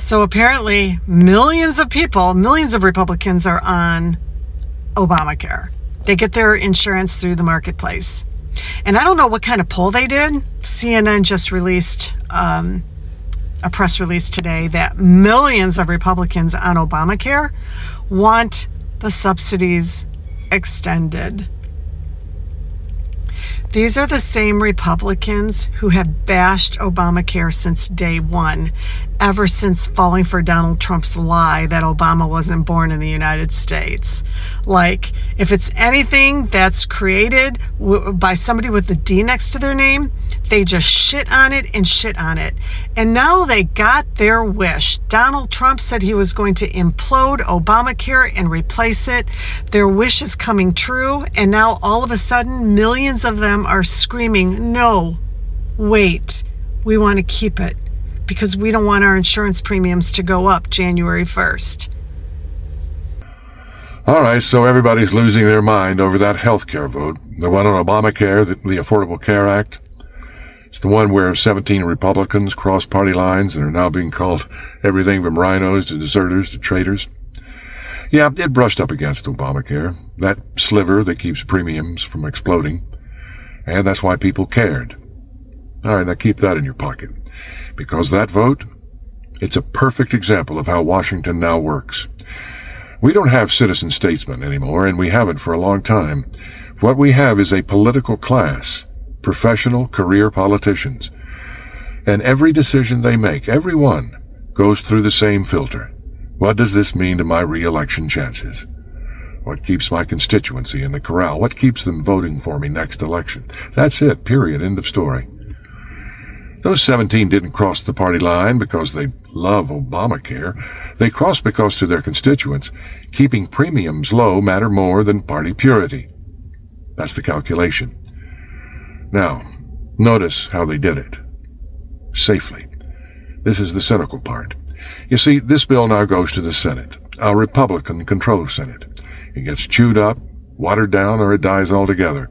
So apparently millions of people, millions of Republicans are on Obamacare. They get their insurance through the marketplace. And I don't know what kind of poll they did. CNN just released a press release today that millions of Republicans on Obamacare want the subsidies extended. These are the same Republicans who have bashed Obamacare since day one, ever since falling for Donald Trump's lie that Obama wasn't born in the United States. Like, if it's anything that's created by somebody with the D next to their name, they just shit on it and shit on it. And now they got their wish. Donald Trump said he was going to implode Obamacare and replace it. Their wish is coming true. And now all of a sudden, millions of them are screaming, no, wait, we want to keep it because we don't want our insurance premiums to go up January 1st. All right, so everybody's losing their mind over that health care vote. The one on Obamacare, the Affordable Care Act. It's the one where 17 Republicans crossed party lines and are now being called everything from rhinos to deserters to traitors. Yeah, it brushed up against Obamacare, that sliver that keeps premiums from exploding. And that's why people cared. All right, now keep that in your pocket. Because that vote, it's a perfect example of how Washington now works. We don't have citizen statesmen anymore, and we haven't for a long time. What we have is a political class, professional career politicians. And every decision they make, every one, goes through the same filter. What does this mean to my re-election chances? What keeps my constituency in the corral? What keeps them voting for me next election? That's it, period, end of story. Those 17 didn't cross the party line because they love Obamacare. They crossed because to their constituents, keeping premiums low matter more than party purity. That's the calculation. Now, notice how they did it. Safely. This is the cynical part. You see, this bill now goes to the Senate, a Republican-controlled Senate. It gets chewed up, watered down, or it dies altogether.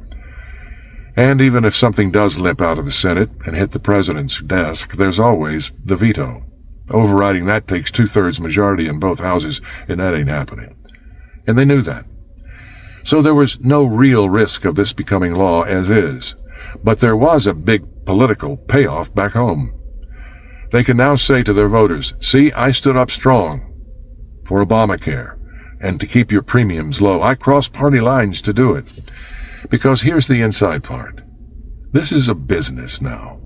And even if something does limp out of the Senate and hit the president's desk, there's always the veto. Overriding that takes 2/3 majority in both houses, and that ain't happening. And they knew that. So there was no real risk of this becoming law as is. But there was a big political payoff back home. They can now say to their voters, see, I stood up strong for Obamacare and to keep your premiums low. I crossed party lines to do it. Because here's the inside part. This is a business now.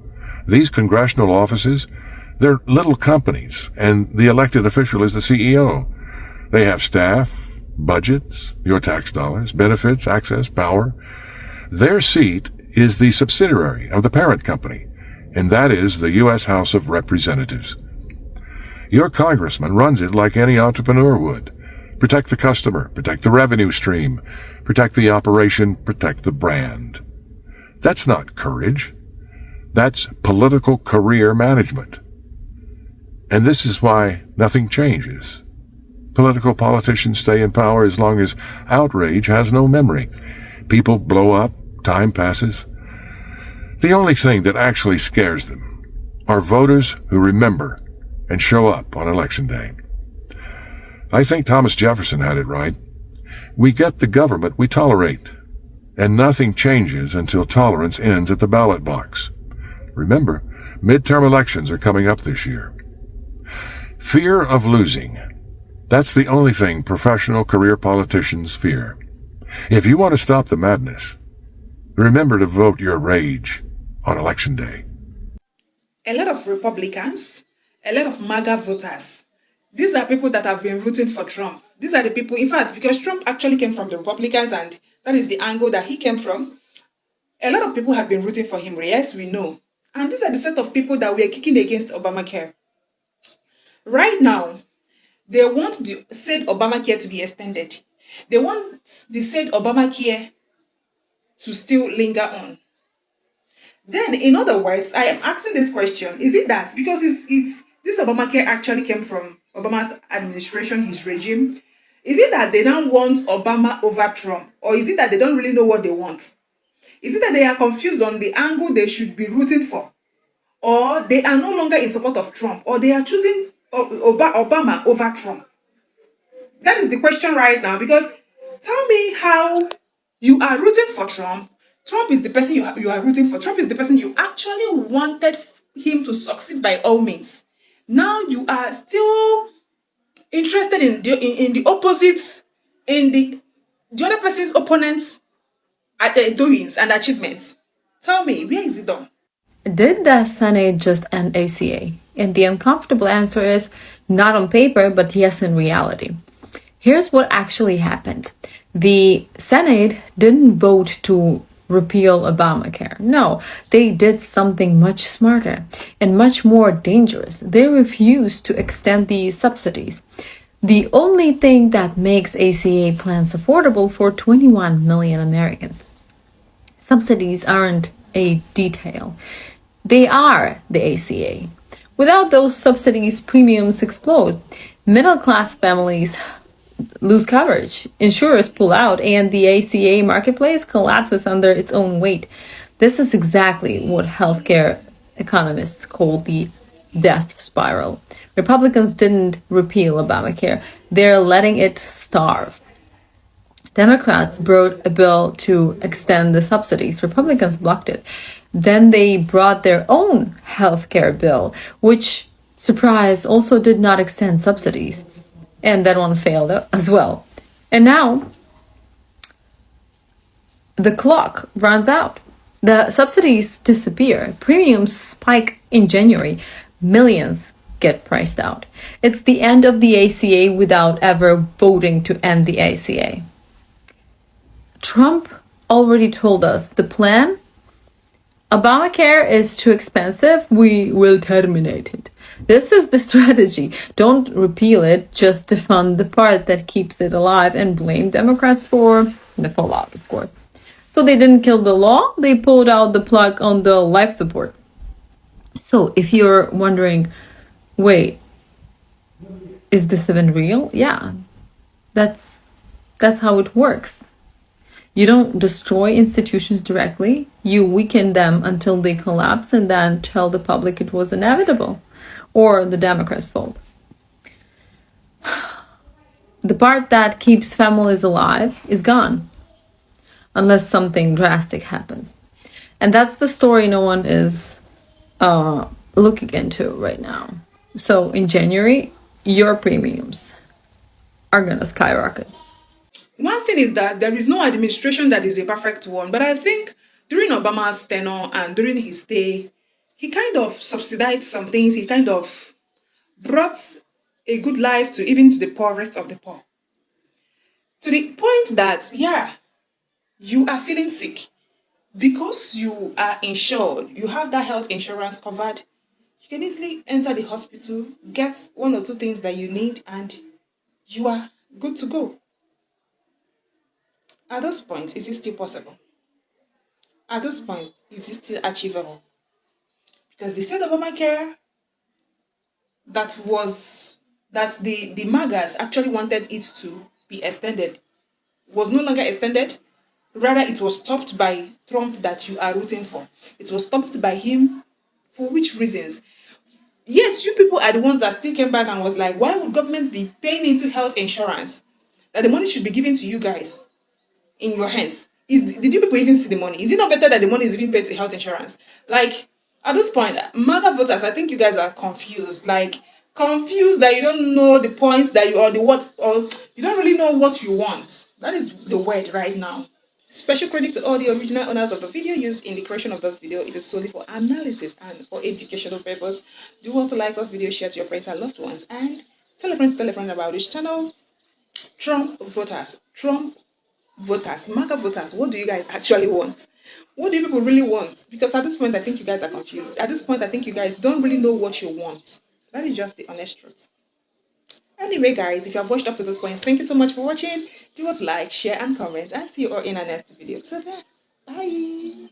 These congressional offices, they're little companies, and the elected official is the CEO. They have staff, budgets, your tax dollars, benefits, access, power. Their seat is the subsidiary of the parent company, and that is the U.S. House of Representatives. Your congressman runs it like any entrepreneur would. Protect the customer, protect the revenue stream, protect the operation, protect the brand. That's not courage. That's political career management. And this is why nothing changes. Politicians stay in power as long as outrage has no memory. People blow up, time passes. The only thing that actually scares them are voters who remember and show up on Election Day. I think Thomas Jefferson had it right. We get the government we tolerate, and nothing changes until tolerance ends at the ballot box. Remember, midterm elections are coming up this year. Fear of losing. That's the only thing professional career politicians fear. If you want to stop the madness, remember to vote your rage on Election Day. A lot of Republicans, a lot of MAGA voters, these are people that have been rooting for Trump. These are the people, in fact, because Trump actually came from the Republicans and that is the angle that he came from. A lot of people have been rooting for him, yes, we know. And these are the set of people that were kicking against Obamacare. Right now, they want the said Obamacare to be extended. They want the said Obamacare to still linger on. Then, in other words, I am asking this question, is it that because this Obamacare actually came from Obama's administration, his regime, is it that they don't want Obama over Trump? Or is it that they don't really know what they want? Is it that they are confused on the angle they should be rooting for? Or they are no longer in support of Trump? Or they are choosing Obama over Trump? That is the question right now. Because tell me how you are rooting for Trump. Trump is the person you are rooting for. Trump is the person you actually wanted him to succeed by all means. Now you are still interested in the opposites, in the other person's opponents at their doings and achievements. Tell me, where is it done? Did the Senate just end ACA? And the uncomfortable answer is not on paper, but yes in reality. Here's what actually happened. The Senate didn't vote to repeal Obamacare. No, they did something much smarter and much more dangerous. They refused to extend the subsidies. The only thing that makes ACA plans affordable for 21 million Americans. Subsidies aren't a detail. They are the ACA. Without those subsidies, premiums explode. Middle class families lose coverage, insurers pull out, and the ACA marketplace collapses under its own weight. This is exactly what healthcare economists call the death spiral. Republicans didn't repeal Obamacare, they're letting it starve. Democrats brought a bill to extend the subsidies. Republicans blocked it. Then they brought their own healthcare bill, which, surprise, also did not extend subsidies. And that one failed as well. And now the clock runs out. The subsidies disappear. Premiums spike in January. Millions get priced out. It's the end of the ACA without ever voting to end the ACA. Trump already told us the plan. Obamacare is too expensive. We will terminate it. This is the strategy. Don't repeal it just to fund the part that keeps it alive and blame Democrats for the fallout, of course. So they didn't kill the law. They pulled out the plug on the life support. So if you're wondering, wait, is this even real? Yeah, that's how it works. You don't destroy institutions directly. You weaken them until they collapse and then tell the public it was inevitable or the Democrats' fault. The part that keeps families alive is gone unless something drastic happens. And that's the story no one is looking into right now. So in January, your premiums are going to skyrocket. One thing is that there is no administration that is a perfect one, but I think during Obama's tenure and during his stay, he kind of subsidized some things. He kind of brought a good life to even to the poorest of the poor. To the point that, yeah, you are feeling sick because you are insured, you have that health insurance covered, you can easily enter the hospital, get one or two things that you need, and you are good to go. At this point, is it still possible? At this point, is it still achievable? Because the said Obamacare that the MAGAs actually wanted it to be extended was no longer extended. Rather, it was stopped by Trump that you are rooting for. It was stopped by him. For which reasons? Yet you people are the ones that still came back and was like, why would government be paying into health insurance? That the money should be given to you guys in your hands. Did you people even see the money? Is it not better that the money is even paid to health insurance? Like, at this point, MAGA voters, I think you guys are confused. Like, confused that you don't know the points that you, or the what, or you don't really know what you want. That is the word right now. Special credit to all the original owners of the video used in the creation of this video. It is solely for analysis and for educational purpose. Do you want to like this video, share to your friends and loved ones, and tell a friend about this channel. Trump voters, MAGA voters, what do you guys actually want? What do you people really want? Because at this point, I think you guys are confused. At this point, I think you guys don't really know what you want. That is just the honest truth. Anyway, guys, if you have watched up to this point, thank you so much for watching. Do what, like, share, and comment, and see you all in our next video. So, bye.